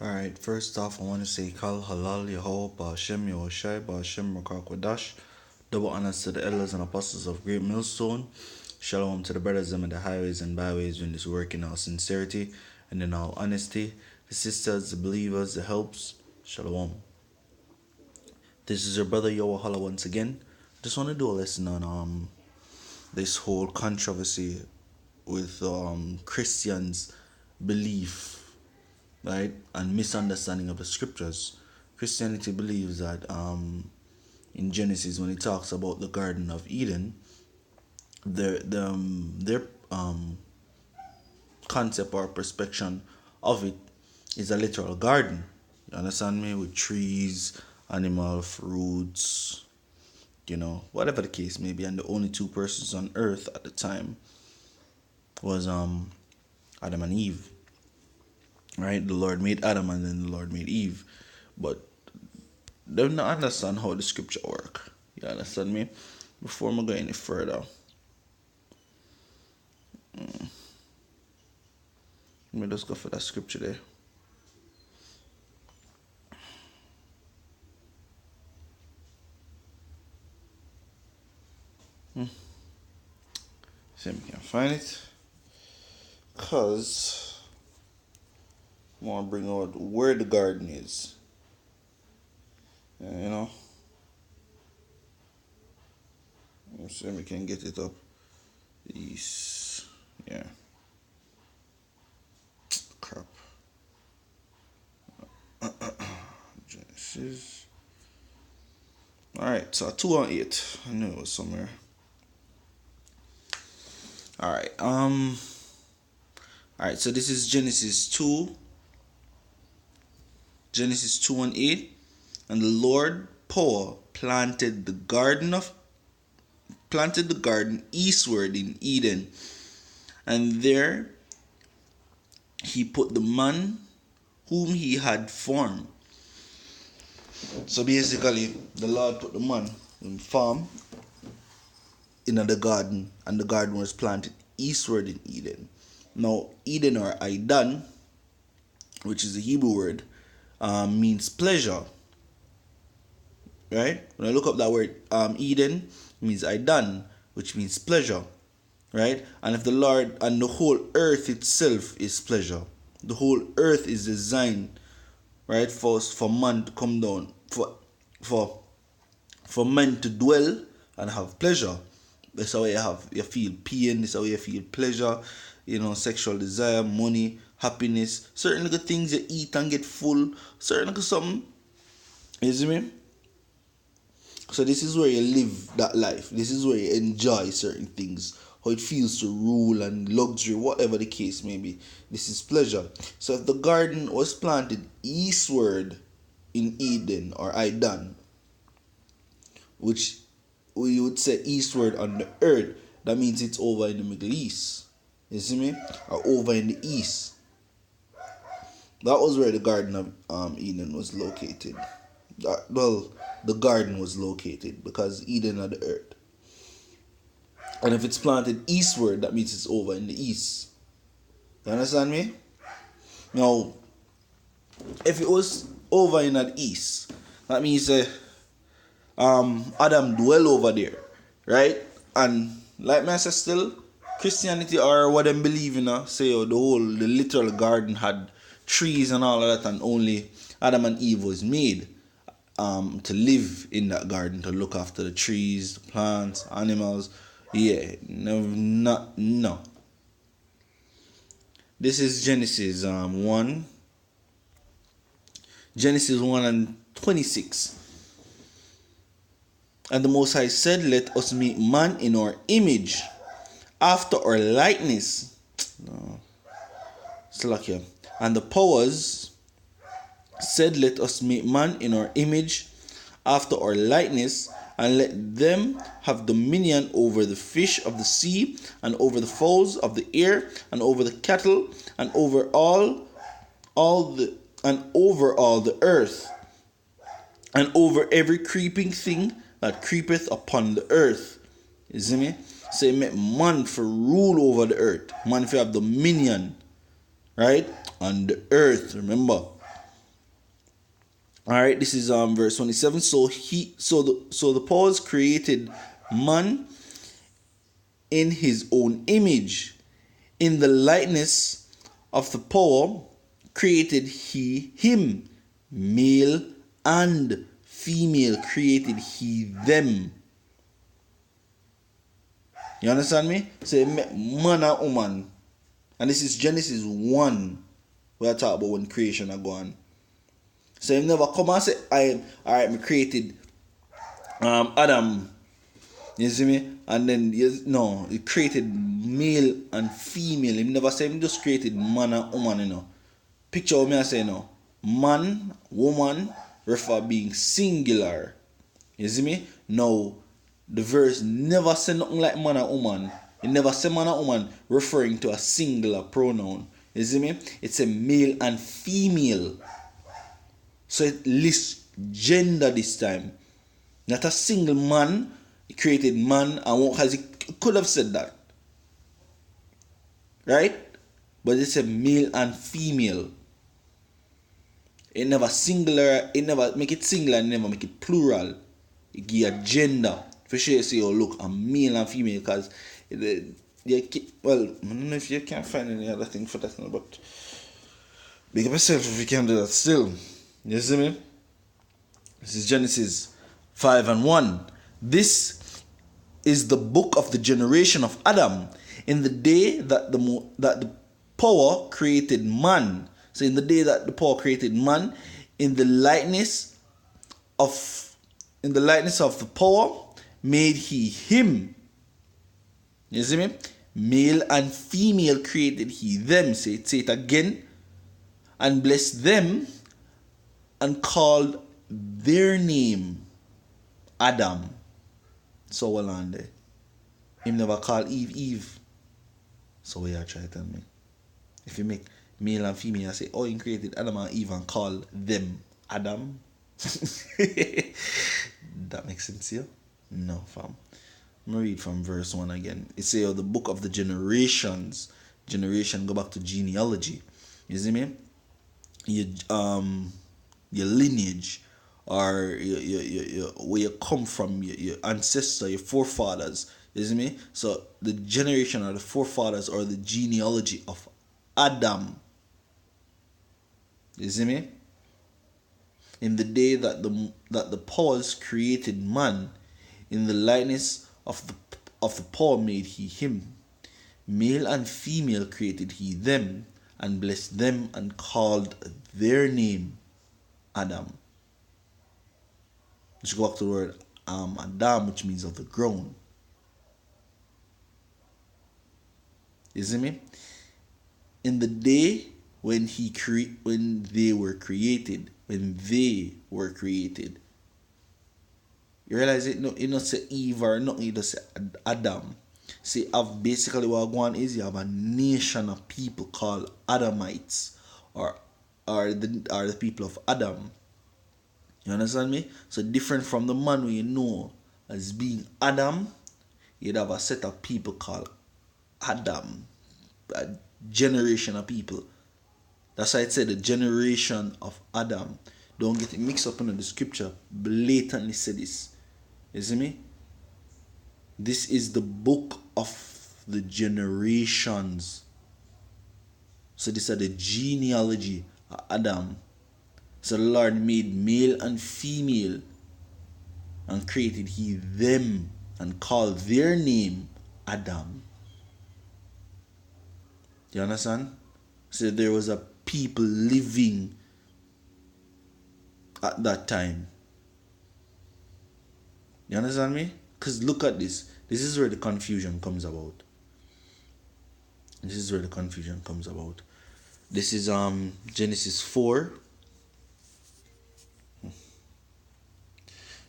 Alright, first off, I want to say Kal Halal Yahweh Ba'ashem Yahushai Ba'ashem Rakakwadash. Double honors to the elders and apostles of Great Millstone. Shalom to the brothers in the highways and byways doing this work in all sincerity and in all honesty. The sisters, the believers, the helps. Shalom. This is your brother Yawahala once again. Just want to do a lesson on this whole controversy with Christians' belief, right, and misunderstanding of the scriptures. Christianity believes that in Genesis, when it talks about the Garden of Eden, their concept or perception of it is a literal garden. You understand me? With trees, animal, fruits, whatever the case may be. And the only two persons on earth at the time was Adam and Eve. Right? The Lord made Adam and then the Lord made Eve. But they don't understand how the scripture work. You understand me? Before I go any further, let me just go for that scripture there. See if we can find it. Because I want to bring out where the garden is. Let's see if we can get it up. These, yeah. Crap. Genesis. Alright, so 2 and 8. I knew it was somewhere. Alright, Alright, so this is Genesis 2. Genesis 2 and 8. And the Lord power planted the garden eastward in Eden. And there he put the man whom he had formed. So basically, the Lord put the man in farm in the garden, and the garden was planted eastward in Eden. Now, Eden or Aidan, which is a Hebrew word, means pleasure. Right? When I look up that word, Eden means Aidan, which means pleasure. Right? And if the Lord and the whole earth itself is pleasure, the whole earth is designed, right, for man to come down, for men to dwell and have pleasure. That's how you feel pain. That's how you feel pleasure. Sexual desire, money, happiness, certain little things you eat and get full, certain little something. You see me? So this is where you live that life. This is where you enjoy certain things. How it feels to rule and luxury, whatever the case may be. This is pleasure. So if the garden was planted eastward in Eden or Aidan, which we would say eastward on the earth, that means it's over in the Middle East. You see me? Or over in the east. That was where the Garden of Eden was located. The garden was located because Eden are the earth. And if it's planted eastward, that means it's over in the east. You understand me? Now, if it was over in the east, that means Adam dwell over there, right? And like me I say still, Christianity or what them believe in, say the literal garden had trees and all of that, and only Adam and Eve was made to live in that garden, to look after the trees, the plants, animals. Yeah, no. This is Genesis 1. Genesis 1 and 26. And the Most High said, let us make man in our image, after our likeness. No. Slack. And the powers said, let us make man in our image, after our likeness, and let them have dominion over the fish of the sea, and over the fowls of the air, and over the cattle, and over all the earth, and over every creeping thing that creepeth upon the earth. You see me? So it meant man for rule over the earth. Man for have dominion, right? On the earth, remember. All right, this is verse 27. So the powers created man in his own image, in the likeness of the power created he him, male and female created he them. You understand me? Say man and woman, and this is Genesis 1. We are talking about when creation are gone. So you never come and say, alright, me created Adam. You see me? And then no, he created male and female. He never said he just created man and woman, Picture what me I say now. Man, woman, refer being singular. You see me? Now the verse never say nothing like man and woman. It never say man and woman referring to a singular pronoun. You see me? It's a male and female. So it lists gender this time. Not a single man. He created man and woman, because he could have said that. Right? But it's a male and female. It never singular, it never make it singular, it never make it plural. It give a gender. For sure you say, oh look, a male and female, because well, I don't know if you can find any other thing for that, but big up yourself if you can do that still. You see me? This is Genesis 5:1. This is the book of the generation of Adam in the day that the power created man. So in the day that the power created man, in the likeness of the power made he him. You see me? Male and female created he them. Say it again. And blessed them and called their name Adam. So well on there. Him never called Eve. So what you try to tell me? If you make male and female, I say, oh, he created Adam and Eve and call them Adam. That makes sense here? No, fam. I'm going to read from verse 1 again. It says, oh, the book of the generations. Generation, go back to genealogy. You see me? Your lineage, or where you come from, your ancestor, your forefathers. You see me? So the generation or the forefathers or the genealogy of Adam. You see me? In the day that the powers created man, in the likeness of the power made he him. Male and female created he them, and blessed them and called their name Adam. Let's go back to the word Adam, which means of the ground. You see me? In the day when they were created, you realize it? No, you don't say Eve or nothing. You just say Adam. See, basically what going on is you have a nation of people called Adamites, or the people of Adam. You understand me? So different from the man we know as being Adam, you'd have a set of people called Adam, a generation of people. That's why I said the generation of Adam. Don't get it mixed up in the scripture. Blatantly say this. You see me? This is the book of the generations. So these are the genealogy of Adam. So the Lord made male and female and created he them and called their name Adam. Do you understand? So there was a people living at that time. You understand me? Because look at this. This is where the confusion comes about. This is Genesis 4.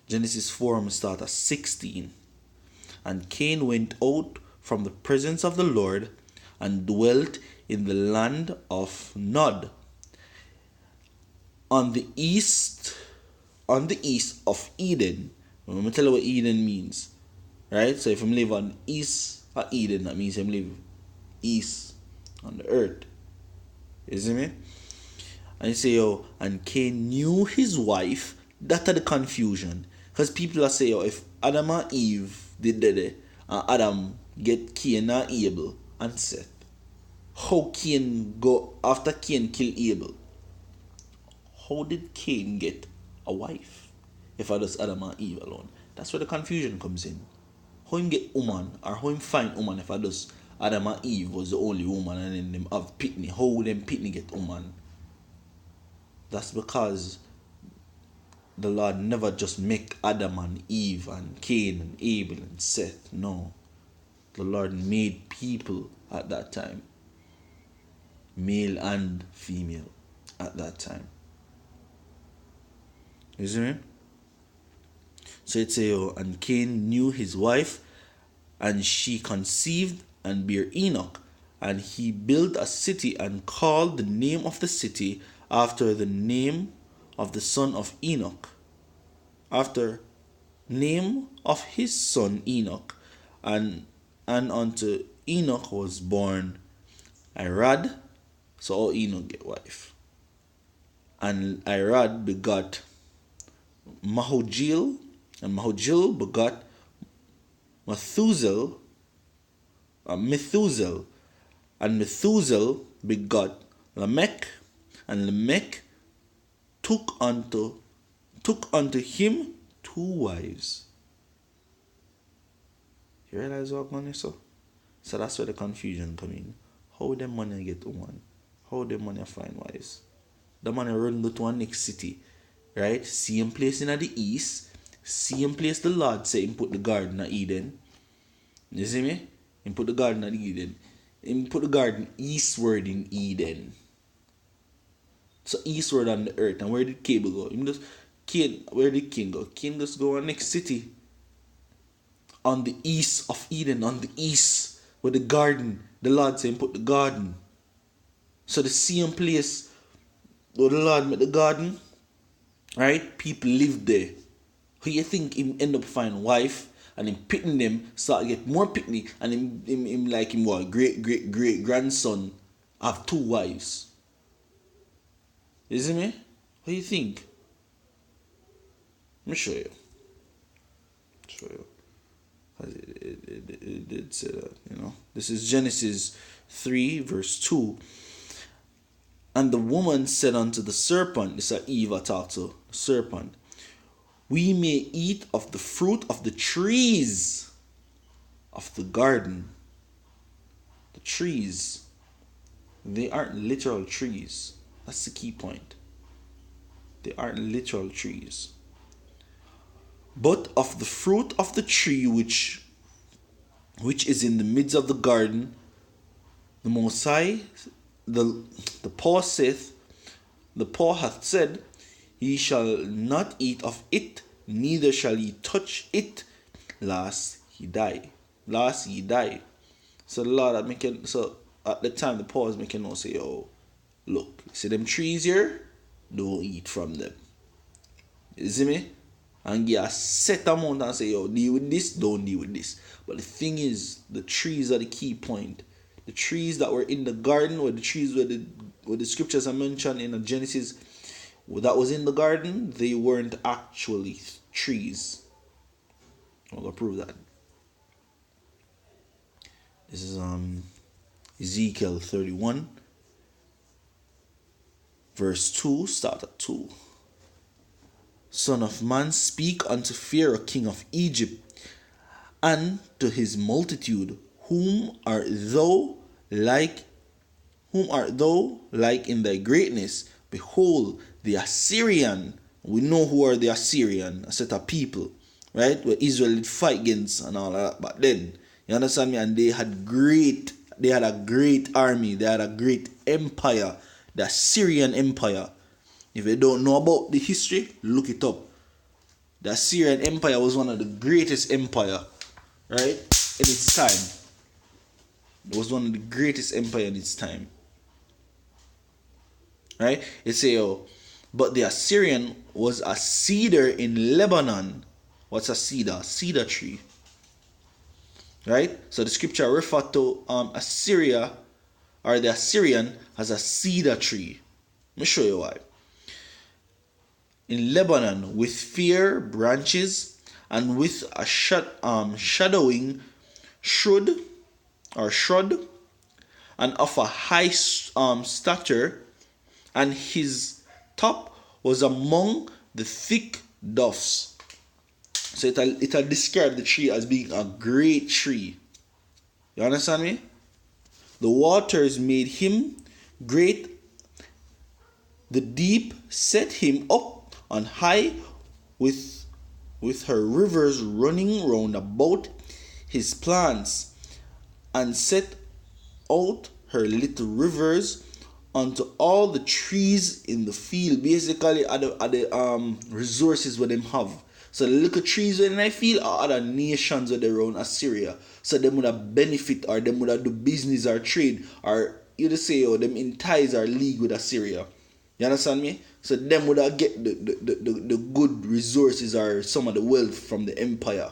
Genesis 4, I'm going to start at 16. And Cain went out from the presence of the Lord and dwelt in the land of Nod, on the east of Eden. I'm going to tell you what Eden means. Right? So if I'm live on east of Eden, that means I'm live east on the earth. You see me? And you say, yo, and Cain knew his wife. That are the confusion. Because people are saying, yo, if Adam and Eve did that, and Adam get Cain and Abel and Seth, how Cain go after Cain kill Abel? How did Cain get a wife? If I just Adam and Eve alone. That's where the confusion comes in. How him get woman or how him find woman if I just Adam and Eve was the only woman and then them have pitney. How would them pitney get woman? That's because the Lord never just make Adam and Eve and Cain and Abel and Seth. No. The Lord made people at that time. Male and female at that time. You see me? So it say, oh, and Cain knew his wife, and she conceived and bare Enoch. And he built a city and called the name of the city after the name of the son of Enoch. After name of his son Enoch. And unto Enoch was born Irad. So all Enoch get wife. And Irad begot Mahojil. And Mahojil begot Methuselah. And Methuselah begot Lamech. And Lamech took unto him 2 wives. You realize what money so? So that's where the confusion come in. How them money get one? How them money find wives? The money run go to a next city. Right? Same place in the east. Same place the Lord say him put the garden of Eden. You see me? Him put the garden of Eden. Him put the garden eastward in Eden. So eastward on the earth. And where did Cable go? Where did Cain go? Cain just go to the next city. On the east of Eden. On the east. Where the garden. The Lord said him put the garden. So the same place where the Lord made the garden. Right? People live there. Who you think him end up find wife? And him pitting them, start to get more pitney, and him like him what great grandson have 2 wives. You see me? What do you think? Let me show you. It did say that, you know. This is Genesis 3 verse 2. And the woman said unto the serpent, this is Eve talked to the serpent, we may eat of the fruit of the trees of the garden. The trees, they aren't literal trees. That's the key point. They aren't literal trees. But of the fruit of the tree which is in the midst of the garden, the Most High, the paw saith, the paw hath said, ye shall not eat of it, neither shall ye touch it, lest ye die. So the Lord at the time the paw is making no say, oh, look, see them trees here? Don't eat from them. You see me? And give a set amount and say, yo, deal with this, don't deal with this. But the thing is, the trees are the key point. The trees that were in the garden, or the trees where the scriptures are mentioned in Genesis, that was in the garden, they weren't actually trees. I'm going to prove that. This is Ezekiel 31, verse 2, start at 2. Son of man, speak unto Pharaoh, king of Egypt, and to his multitude, whom art thou like in thy greatness? Behold, the Assyrian. We know who are the Assyrian, a set of people, right? Where Israel did fight against and all that. But then, you understand me? And they had a great army. They had a great empire. The Assyrian Empire. If you don't know about the history, look it up. The Assyrian Empire was one of the greatest empire, right? In its time. It was one of the greatest empire in its time. Right? It say, oh, but the Assyrian was a cedar in Lebanon. What's a cedar? Cedar tree. Right? So the scripture refer to Assyria, or the Assyrian, as a cedar tree. Let me show you why. In Lebanon, with fair branches and with a shadowing shrub and of a high stature, and his top was among the thick doves. So it'll describe the tree as being a great tree. You understand me? The waters made him great. The deep set him up on high with her rivers running round about his plants, and set out her little rivers unto all the trees in the field. Basically, are the resources what them have. So the little trees in the field are other nations that around Assyria. So them would have benefit, or them would have do business or trade, or you just say, oh, them in ties or league with Assyria. You understand me? So them would have get the good resources or some of the wealth from the empire.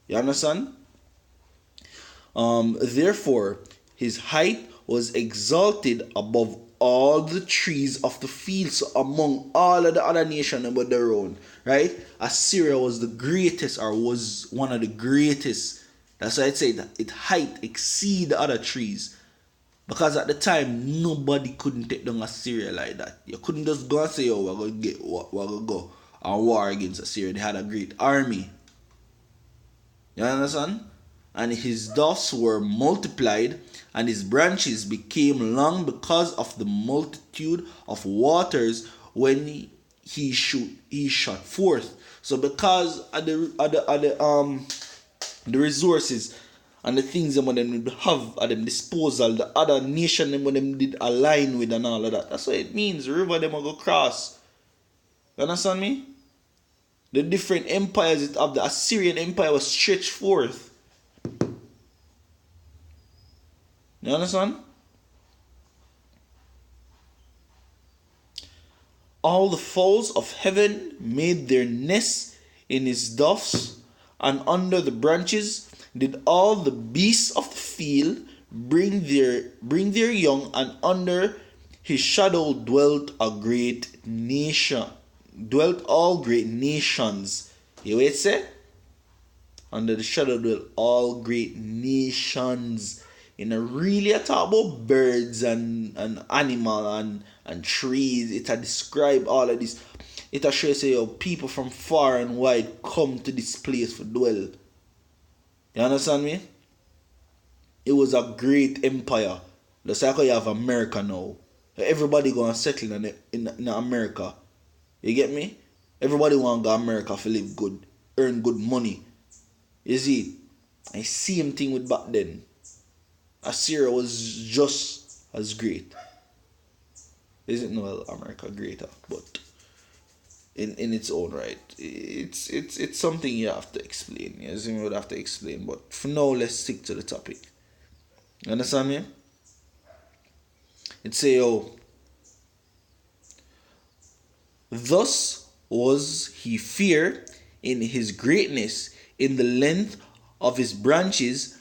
You understand? Therefore, his height was exalted above all the trees of the field. So among all of the other nations about their own, right? Assyria was the greatest, or was one of the greatest. That's why I'd say that its height exceed the other trees. Because at the time, nobody couldn't take down Assyria like that. You couldn't just go and say, oh, we're going to go and war against Assyria. They had a great army. You understand? And his doves were multiplied, and his branches became long because of the multitude of waters when he shot forth. So because of the resources and the things that them have at them disposal, the other nation them did align with and all of that. That's what it means. The river them will go cross. You understand me? The different empires of the Assyrian Empire was stretched forth. You understand? All the fowls of heaven made their nests in his doves, and under the branches did all the beasts of the field bring their young, and under his shadow dwelt all great nations. You wait, say? Under the shadow dwelt all great nations. In a really, I talk about birds and animal and trees. It describe all of this. It show say how people from far and wide come to this place for dwell. You understand me? It was a great empire. Just like how you have America now. Everybody gonna settle in America. You get me? Everybody want to go to America to live good, earn good money. You see? I same thing with back then. Assyria was just as great. Isn't no America greater, but in its own right. It's something you have to explain. Yes, you would have to explain. But for now, let's stick to the topic. You understand me? It say, oh, thus was he feared in his greatness, in the length of his branches,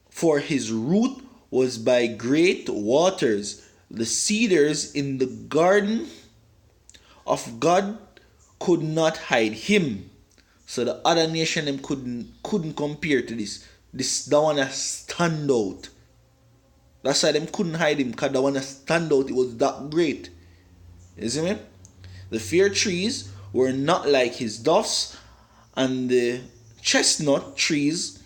for his root was by great waters. The cedars in the garden of God could not hide him. So the other nation them couldn't compare to this. That one that stand out. That's why them couldn't hide him, because that one that stand out, it was that great. You see me? The fir trees were not like his doves, and the chestnut trees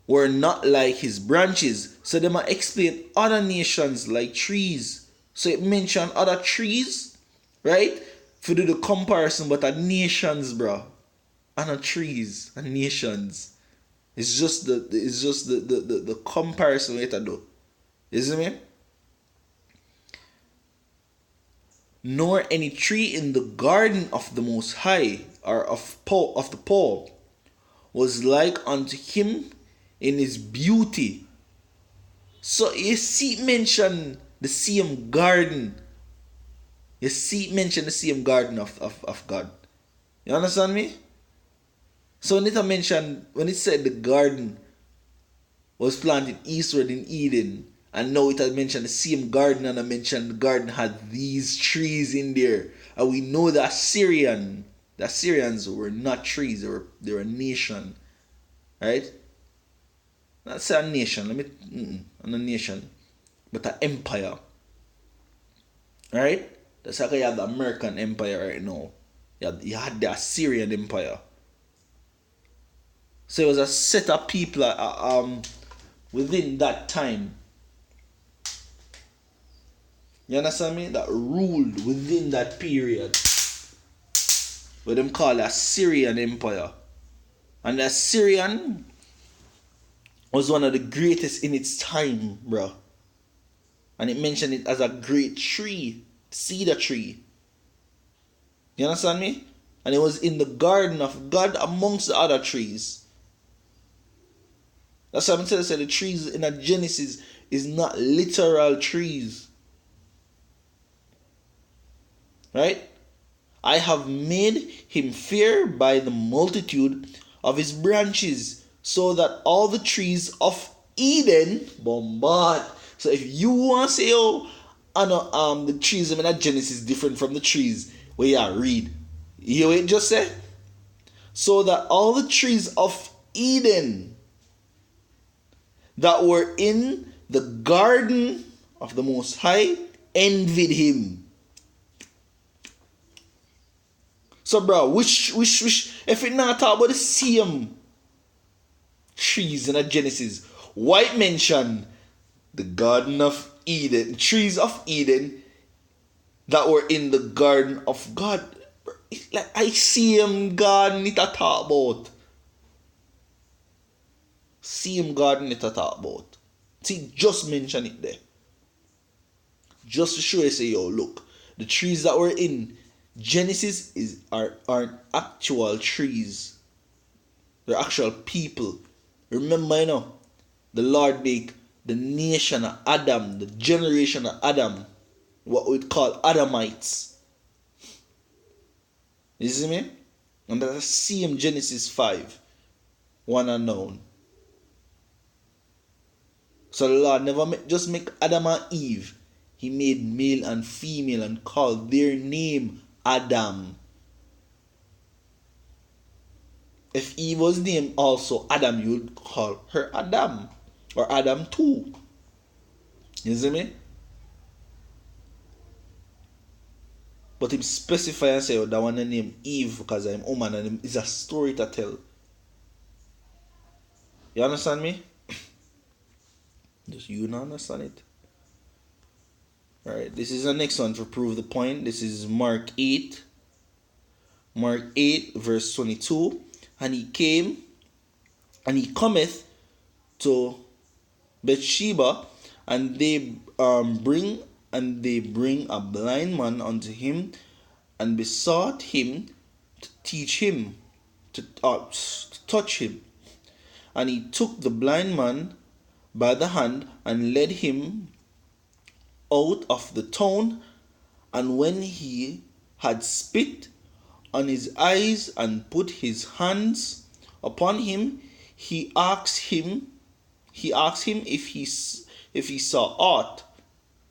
were not like his branches. So they might explain other nations like trees. So it mentioned other trees, right? For do the comparison, but are nations, bro. And not trees and nations. It's just the comparison we have to do. You see me? Nor any tree in the garden of the Most High, or of the Paul, was like unto him in his beauty. So you see mention the same garden. You see mention the same garden of God. You understand me? So when it said the garden was planted eastward in Eden, And now it had mentioned the same garden, and I mentioned the garden had these trees in there. And we know the Assyrians were not trees, they were a nation. Right? Not say a nation, not a nation, but an empire. Right? That's like you have the American Empire right now. You had the Assyrian Empire. So it was a set of people within that time. You understand me? That ruled within that period. What them call the Assyrian Empire. And the Assyrian was one of the greatest in its time, bro. And it mentioned it as a great tree, cedar tree. You understand me? And it was in the garden of God amongst the other trees. That's why I'm telling you, the trees in a Genesis is not literal trees. Right? I have made him fair by the multitude of his branches, so that all the trees of Eden bombard. So if you want to say, the trees in that Genesis different from the trees where you read, you hear what it just said? So that all the trees of Eden that were in the garden of the Most High envied him. So, bro, which, if it not talk about the same trees in a Genesis, white mention the Garden of Eden, trees of Eden that were in the Garden of God. It's like I see him garden it a talk about. Same garden it a talk about. See, just mention it there. Just to show you, say, yo, look, the trees that were in Genesis aren't actual trees. They're actual people. Remember, the Lord make the nation of Adam, the generation of Adam, what we'd call Adamites. You see me? And that's the same Genesis 5. One unknown. So the Lord never just make Adam and Eve. He made male and female and called their name Adam. If Eve was named also Adam, you would call her Adam. Or Adam too. You see me? But him specify and say, that one name Eve because I'm woman and it's a story to tell. You understand me? Just you not understand it. Alright, this is the next one to prove the point. This is Mark 8. Mark 8 verse 22. And he came and he cometh to Bathsheba, and they bring a blind man unto him, and besought him to teach him, to touch him. And he took the blind man by the hand and led him out of the town. And when he had spit on his eyes and put his hands upon him, he asked him if he saw aught.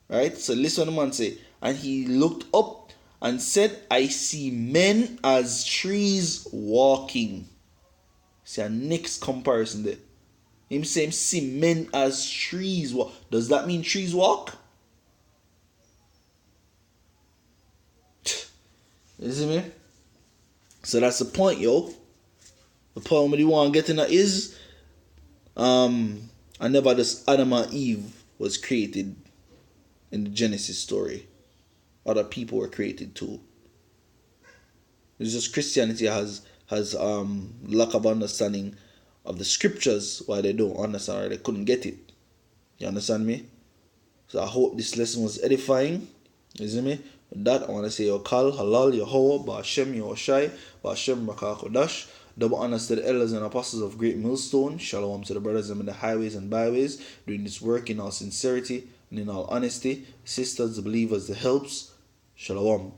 Right? So listen to the man say, and he looked up and said, I see men as trees walking. See a next comparison there. Him saying see men as trees walk. Does that mean trees walk? You see me? So that's the point, yo. The point what you want to get in is I never just Adam and Eve was created in the Genesis story. Other people were created too. It's just Christianity has lack of understanding of the scriptures, why they don't understand or they couldn't get it. You understand me? So I hope this lesson was edifying. You see me? With that, I want to say Yokal, Halal, Yehovah, Ba'ashem, Yehoshai, Ba'ashem, Rakah, Kodash. Double honors to the elders and apostles of Great Millstone. Shalom to the brothers in the highways and byways, doing this work in all sincerity and in all honesty. Sisters, the believers, the helps. Shalom.